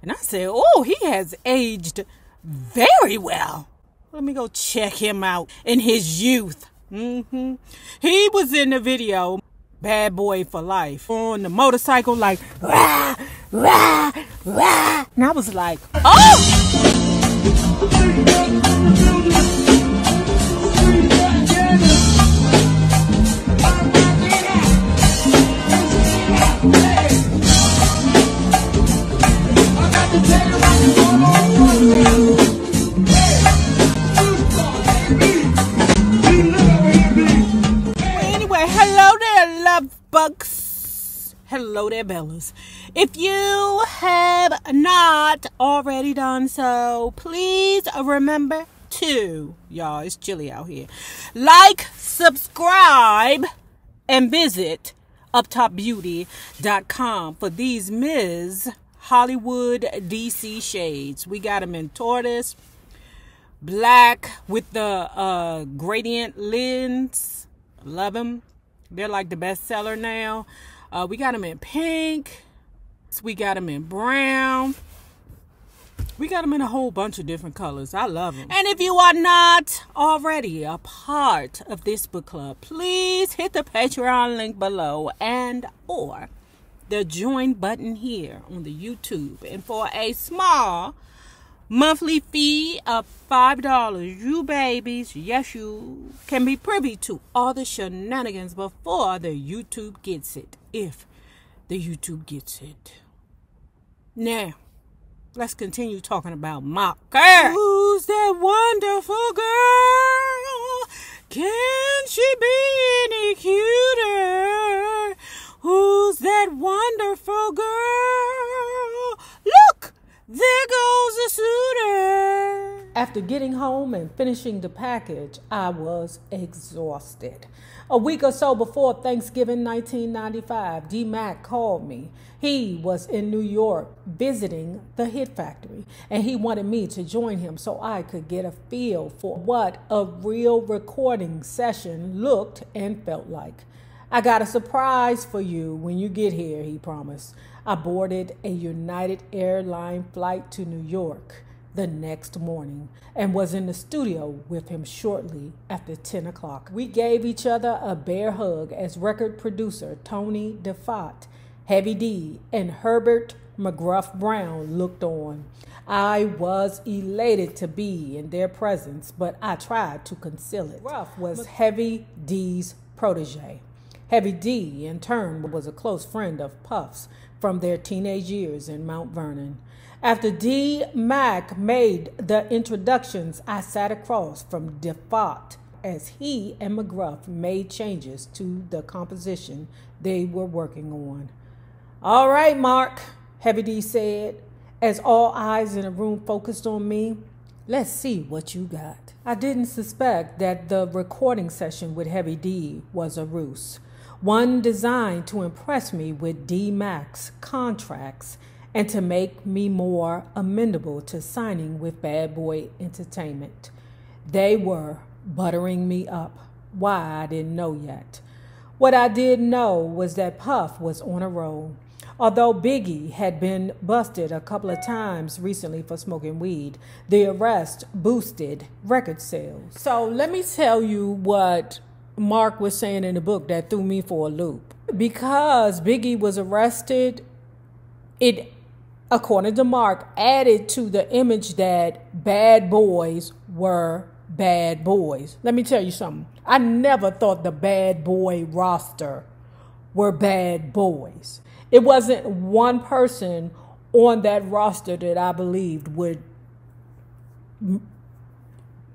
And I said, oh, he has aged very well. Let me go check him out in his youth. He was in the video, Bad Boy for Life, on the motorcycle like, rah, rah, rah. And I was like, oh! Bugs. Hello there, Bellas. If you have not already done so, please remember to, y'all, it's chilly out here, like, subscribe, and visit uptopbeauty.com for these Ms. Hollywood DC shades. We got them in tortoise, black with the gradient lens. Love them. They're like the best seller now. We got them in pink. We got them in brown. We got them in a whole bunch of different colors. I love them. And if you are not already a part of this book club, please hit the Patreon link below and or the join button here on the YouTube. And for a small monthly fee of $5, you babies, yes, you can be privy to all the shenanigans before the YouTube gets it, if the YouTube gets it. Now, let's continue talking about Mark. Who's that wonderful girl? Can she be any cuter? Who's that wonderful girl? Look! There goes the suitor. After getting home and finishing the package, I was exhausted. A week or so before Thanksgiving 1995, D-Mac called me. He was in New York visiting the Hit Factory, and he wanted me to join him so I could get a feel for what a real recording session looked and felt like. I got a surprise for you when you get here, he promised. I boarded a United Airlines flight to New York the next morning and was in the studio with him shortly after 10 o'clock. We gave each other a bear hug as record producer Tony DeFott, Heavy D, and Herbert McGruff Brown looked on. I was elated to be in their presence, but I tried to conceal it. McGruff was Heavy D's protege. Heavy D, in turn, was a close friend of Puff's from their teenage years in Mount Vernon. After D-Mac made the introductions, I sat across from DeFott as he and McGruff made changes to the composition they were working on. All right, Mark, Heavy D said, as all eyes in the room focused on me. Let's see what you got. I didn't suspect that the recording session with Heavy D was a ruse, one designed to impress me with D-Mac's contracts and to make me more amenable to signing with Bad Boy Entertainment. They were buttering me up. Why, I didn't know yet. What I did know was that Puff was on a roll. Although Biggie had been busted a couple of times recently for smoking weed, the arrest boosted record sales. So let me tell you what Mark was saying in the book that threw me for a loop. Because Biggie was arrested, it, according to Mark, added to the image that bad boys were bad boys. Let me tell you something. I never thought the bad boy roster were bad boys. It wasn't one person on that roster that I believed would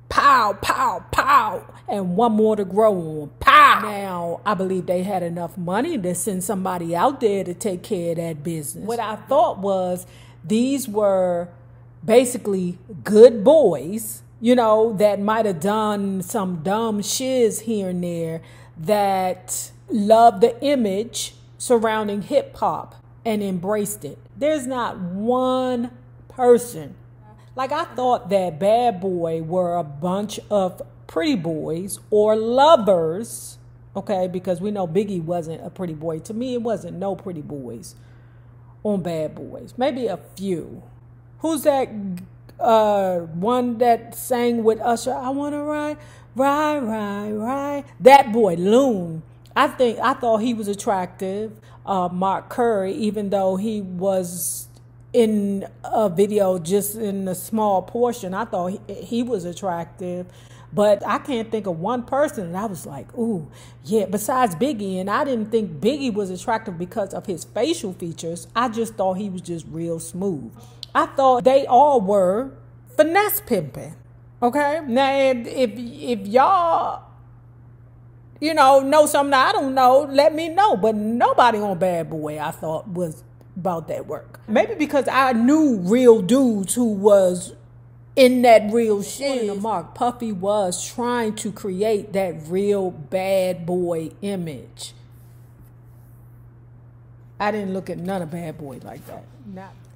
pow, pow, pow, and one more to grow on. Pow! Now, I believe they had enough money to send somebody out there to take care of that business. What I thought was these were basically good boys, you know, that might have done some dumb shiz here and there, that loved the image surrounding hip hop and embraced it. There's not one person. Like, I thought that Bad Boy were a bunch of pretty boys or lovers, okay, because we know Biggie wasn't a pretty boy. To me, it wasn't no pretty boys on Bad Boys. Maybe a few. Who's that one that sang with Usher? I want to ride. That boy, Loon. I thought he was attractive. Mark Curry, even though he was in a video just in a small portion, I thought he was attractive. But I can't think of one person and I was like, ooh, yeah, besides Biggie. And I didn't think Biggie was attractive because of his facial features. I just thought he was just real smooth. I thought they all were finesse pimping. Okay? Now, if y'all, know something I don't know, let me know. But nobody on Bad Boy, I thought, was about that work. Maybe because I knew real dudes who was in that real shit. The mark, Puffy was trying to create that real bad boy image. I didn't look at none of Bad Boy like that.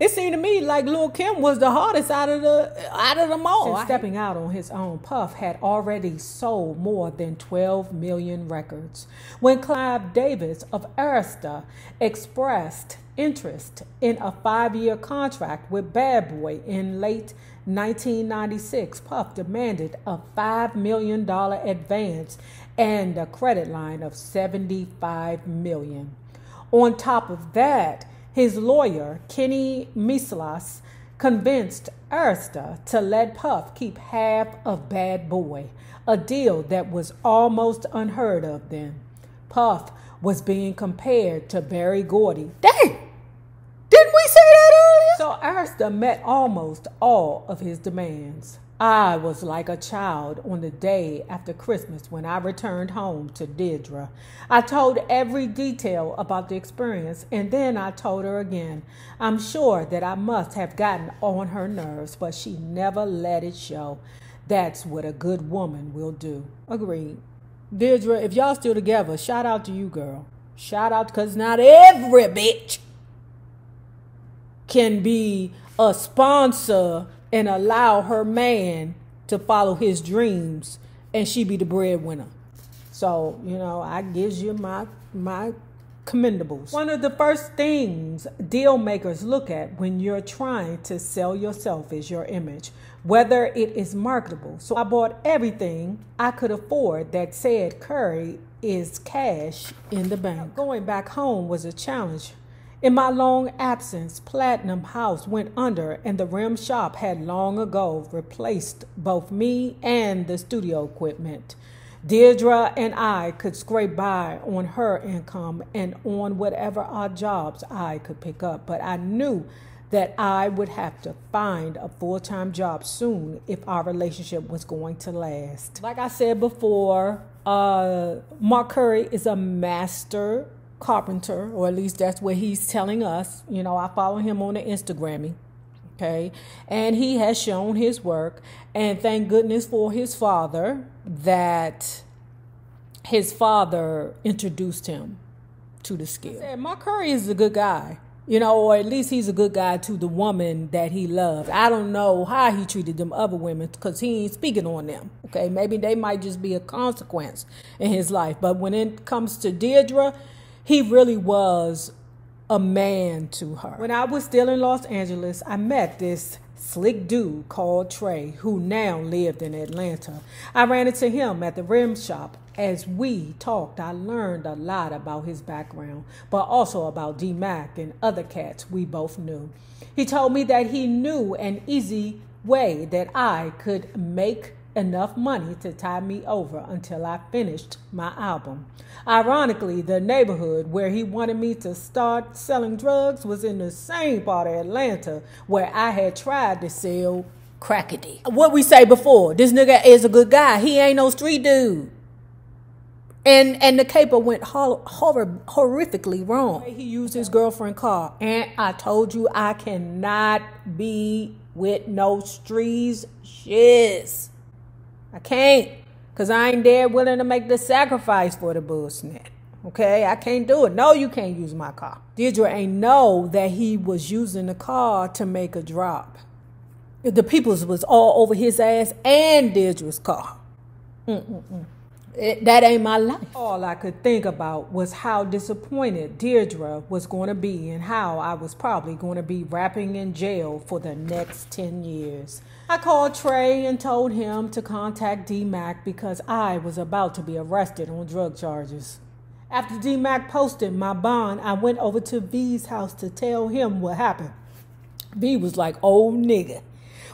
It seemed to me like Lil' Kim was the hardest out of them all. Since stepping out on his own, Puff had already sold more than 12 million records. When Clive Davis of Arista expressed interest in a 5-year contract with Bad Boy in late 1996, Puff demanded a $5 million advance and a credit line of $75 million. On top of that, his lawyer, Kenny Mislas, convinced Arista to let Puff keep half of Bad Boy, a deal that was almost unheard of then. Puff was being compared to Berry Gordy. Dang! Didn't we say that earlier? So Arista met almost all of his demands. I was like a child on the day after Christmas when I returned home to Deirdre. I told every detail about the experience, and then I told her again. I'm sure that I must have gotten on her nerves, but she never let it show. That's what a good woman will do. Agreed. Deirdre, if y'all still together, shout out to you, girl. Shout out, because not every bitch can be a sponsor and allow her man to follow his dreams and she be the breadwinner. So, I gives you my commendables. One of the first things deal makers look at when you're trying to sell yourself is your image, whether it is marketable. So I bought everything I could afford that said Curry is cash in the bank. Going back home was a challenge. In my long absence, Platinum House went under and the rim shop had long ago replaced both me and the studio equipment. Deirdre and I could scrape by on her income and on whatever odd jobs I could pick up, but I knew that I would have to find a full-time job soon if our relationship was going to last. Like I said before, Mark Curry is a master carpenter, or at least that's what he's telling us. I follow him on the Instagrammy, okay, and he has shown his work, and thank goodness for his father that his father introduced him to the skill. Mark Curry is a good guy, or at least he's a good guy to the woman that he loves. I don't know how he treated them other women because he ain't speaking on them, okay? Maybe they might just be a consequence in his life, but when it comes to Deirdre, he really was a man to her. When I was still in Los Angeles, I met this slick dude called Trey, who now lived in Atlanta. I ran into him at the rim shop. As we talked, I learned a lot about his background, but also about D-Mac and other cats we both knew. He told me that he knew an easy way that I could make enough money to tide me over until I finished my album. Ironically, the neighborhood where he wanted me to start selling drugs was in the same part of Atlanta where I had tried to sell crackety. What we say before, this nigga is a good guy. He ain't no street dude. And the caper went horrifically wrong. He used his girlfriend's car. And I told you I cannot be with no streets shiz. I can't, because I ain't there willing to make the sacrifice for the bullshit. Okay, I can't do it. No, you can't use my car. Deirdre ain't know that he was using the car to make a drop. The people's was all over his ass and Deirdre's car. That ain't my life. All I could think about was how disappointed Deirdre was going to be and how I was probably going to be wrapping in jail for the next 10 years. I called Trey and told him to contact D-Mac because I was about to be arrested on drug charges. After D-Mac posted my bond, I went over to V's house to tell him what happened. V was like, "Oh, nigga,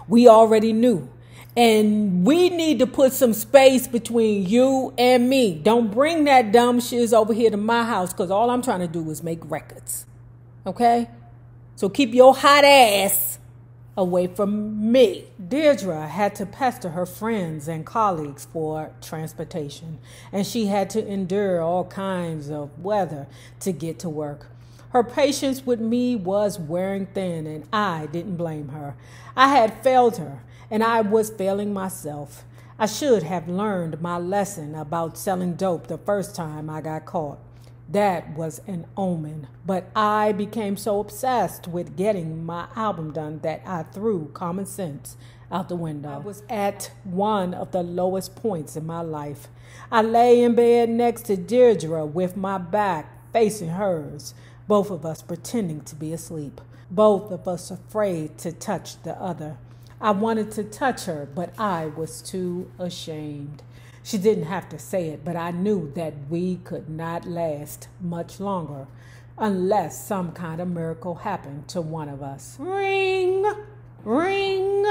we already knew. And we need to put some space between you and me. Don't bring that dumb shiz over here to my house because all I'm trying to do is make records. Okay? So keep your hot ass away from me." Deirdre had to pester her friends and colleagues for transportation, and she had to endure all kinds of weather to get to work. Her patience with me was wearing thin, and I didn't blame her. I had failed her, and I was failing myself. I should have learned my lesson about selling dope the first time I got caught. That was an omen, but I became so obsessed with getting my album done that I threw common sense out the window. I was at one of the lowest points in my life. I lay in bed next to Deirdre with my back facing hers, both of us pretending to be asleep, both of us afraid to touch the other. I wanted to touch her, but I was too ashamed. She didn't have to say it, but I knew that we could not last much longer unless some kind of miracle happened to one of us. Ring, ring.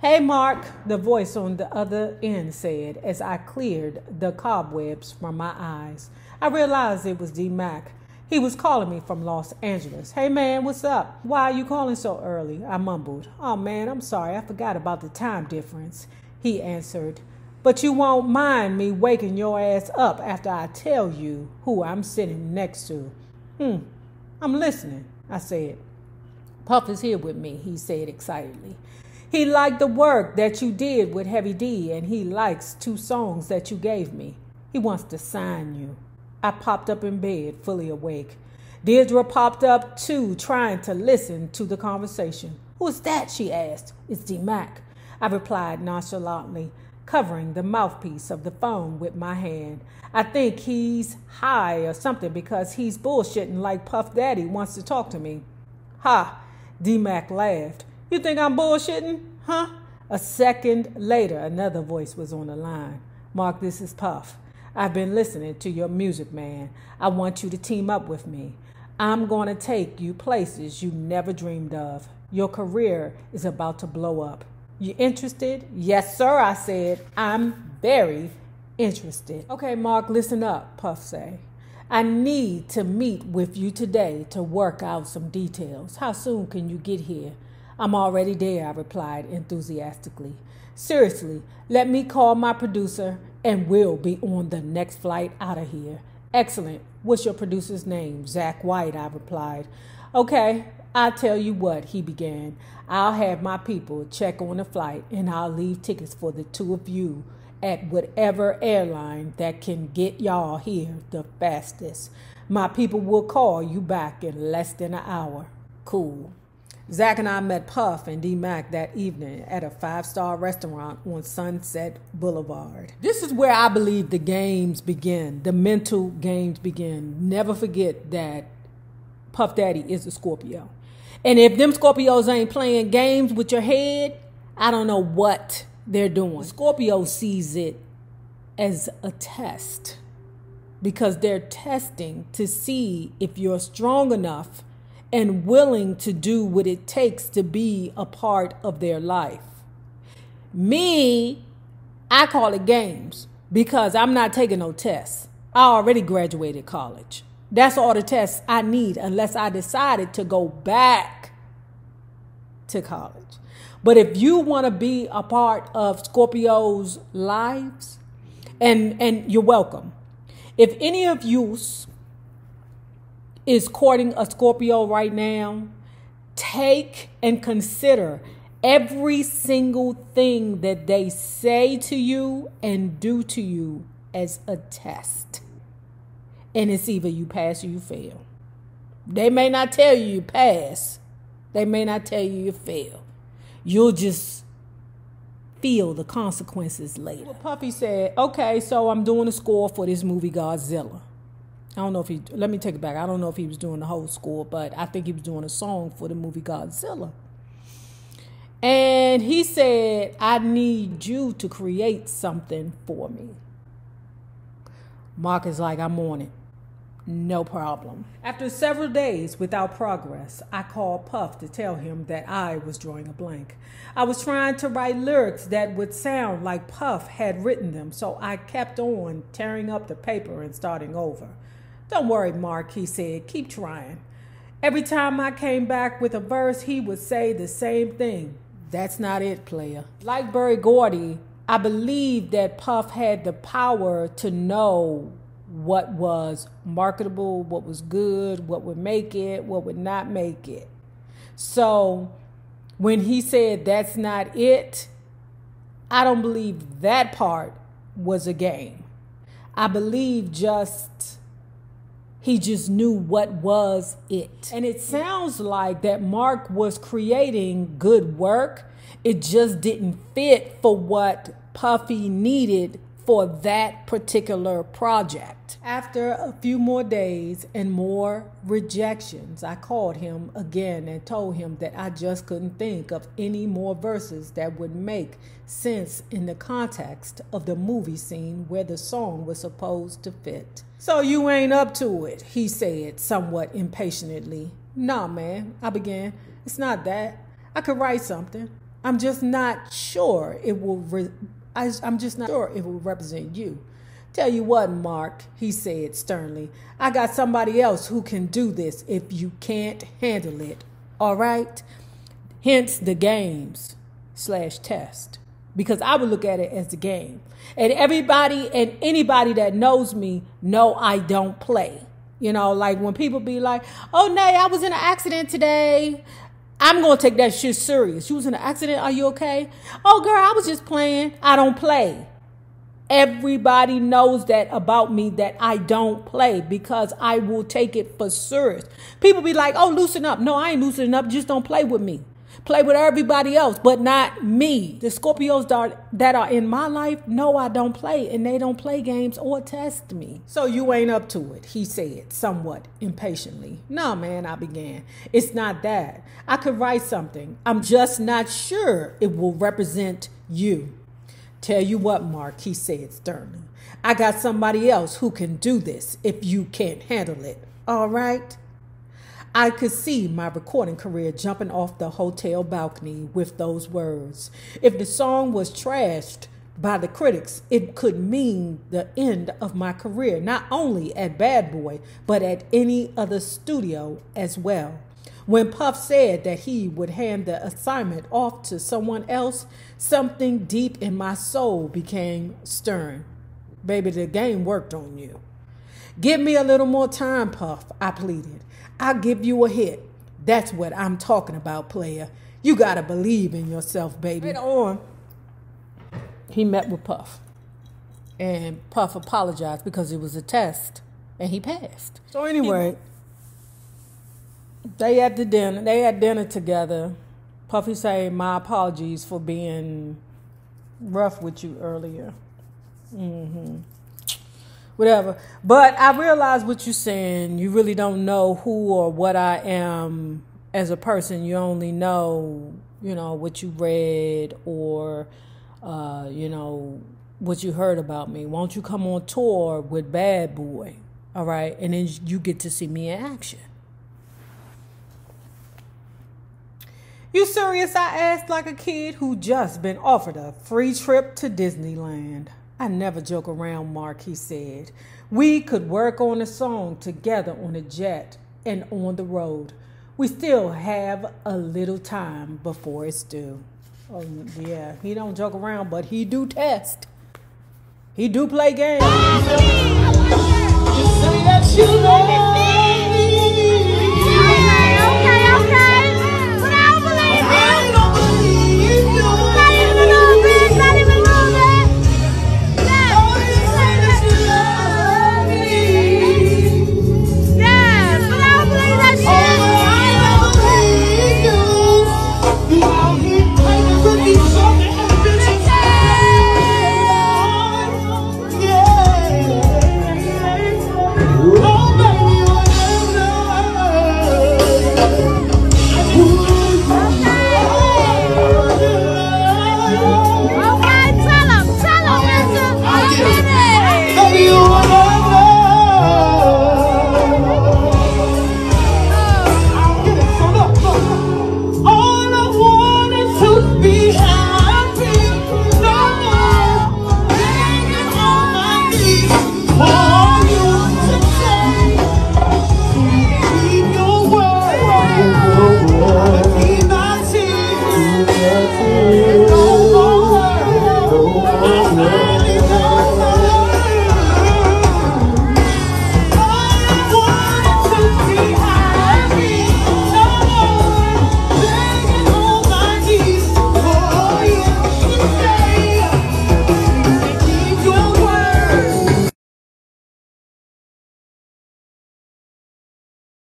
"Hey, Mark," the voice on the other end said as I cleared the cobwebs from my eyes. I realized it was D-Mac. He was calling me from Los Angeles. "Hey, man, what's up? Why are you calling so early?" I mumbled. "Oh, man, I'm sorry. I forgot about the time difference," he answered. "But you won't mind me waking your ass up after I tell you who I'm sitting next to." "I'm listening," I said. "Puff is here with me," he said excitedly. "He liked the work that you did with Heavy D, and he likes 2 songs that you gave me. He wants to sign you." I popped up in bed, fully awake. Deirdre popped up too, trying to listen to the conversation. "Who's that?" she asked. "It's D-Mac," I replied nonchalantly, covering the mouthpiece of the phone with my hand. "I think he's high or something because he's bullshitting like Puff Daddy wants to talk to me." "Ha!" D-Mac laughed. "You think I'm bullshitting, huh?" A second later, another voice was on the line. "Mark, this is Puff. I've been listening to your music, man. I want you to team up with me. I'm going to take you places you never dreamed of. Your career is about to blow up. You interested?" "Yes, sir," I said. "I'm very interested." "Okay, Mark, listen up," Puff said. "I need to meet with you today to work out some details. How soon can you get here?" "I'm already there," I replied enthusiastically. "Seriously, let me call my producer and we'll be on the next flight out of here." "Excellent. What's your producer's name?" "Zach White," I replied. "Okay, I'll tell you what," he began. "I'll have my people check on the flight and I'll leave tickets for the 2 of you at whatever airline that can get y'all here the fastest. My people will call you back in less than an hour." Cool. Zach and I met Puff and D-Mac that evening at a 5-star restaurant on Sunset Boulevard. This is where I believe the games begin, the mental games begin. Never forget that Puff Daddy is a Scorpio. And if them Scorpios ain't playing games with your head, I don't know what they're doing. Scorpio sees it as a test because they're testing to see if you're strong enough and willing to do what it takes to be a part of their life. Me, I call it games because I'm not taking no tests. I already graduated college. That's all the tests I need unless I decided to go back to college. But if you want to be a part of Scorpio's lives, and you're welcome. If any of you is courting a Scorpio right now, take and consider every single thing that they say to you and do to you as a test. And it's either you pass or you fail. They may not tell you you pass. They may not tell you you fail. You'll just feel the consequences later. Well, Puffy said, okay, so I'm doing a score for this movie Godzilla. I don't know if let me take it back. I don't know if he was doing the whole score, but I think he was doing a song for the movie Godzilla. And he said, I need you to create something for me. Mark is like, I'm on it. No problem. After several days without progress, I called Puff to tell him that I was drawing a blank. I was trying to write lyrics that would sound like Puff had written them, so I kept on tearing up the paper and starting over. Don't worry, Mark, he said, keep trying. Every time I came back with a verse, he would say the same thing. That's not it, player. Like Berry Gordy, I believed that Puff had the power to know what was marketable, what was good, what would make it, what would not make it. So when he said that's not it, I don't believe that part was a game. I believe he just knew what was it. And it sounds like that Mark was creating good work. It just didn't fit for what Puffy needed for that particular project. After a few more days and more rejections, I called him again and told him that I just couldn't think of any more verses that would make sense in the context of the movie scene where the song was supposed to fit. So you ain't up to it, he said somewhat impatiently. Nah, man, I began. It's not that. I could write something. I'm just not sure it will represent you. Tell you what, Mark, he said sternly, I got somebody else who can do this if you can't handle it. All right? Hence the games/test. Because I would look at it as the game. And everybody and anybody that knows me know I don't play. You know, like when people be like, oh, Nay, I was in an accident today. I'm going to take that shit serious. You was in an accident? Are you okay? Oh, girl, I was just playing. I don't play. Everybody knows that about me, that I don't play, because I will take it for serious. People be like, oh, loosen up. No, I ain't loosening up. Just don't play with me. Play with everybody else, but not me. The Scorpios that are in my life, no, I don't play, and they don't play games or test me. So you ain't up to it, he said, somewhat impatiently. No, man, I began. It's not that. I could write something. I'm just not sure it will represent you. Tell you what, Mark, he said sternly. I got somebody else who can do this if you can't handle it. All right? I could see my recording career jumping off the hotel balcony with those words. If the song was trashed by the critics, it could mean the end of my career, not only at Bad Boy, but at any other studio as well. When Puff said that he would hand the assignment off to someone else, something deep in my soul became stern. Baby, the game worked on you. Give me a little more time, Puff, I pleaded. I'll give you a hit. That's what I'm talking about, player. You got to believe in yourself, baby. Later on, he met with Puff. And Puff apologized because it was a test. And he passed. So anyway, they had dinner together. Puffy said, my apologies for being rough with you earlier. Whatever. But I realize what you're saying. You really don't know who or what I am as a person. You only know, what you read or, what you heard about me. Won't you come on tour with Bad Boy? All right. And then you get to see me in action. You serious? I asked like a kid who just been offered a free trip to Disneyland. I never joke around, Mark, he said. We could work on a song together on a jet and on the road. We still have a little time before it's due. Oh, yeah, he don't joke around, but he do test. He do play games. You say that you love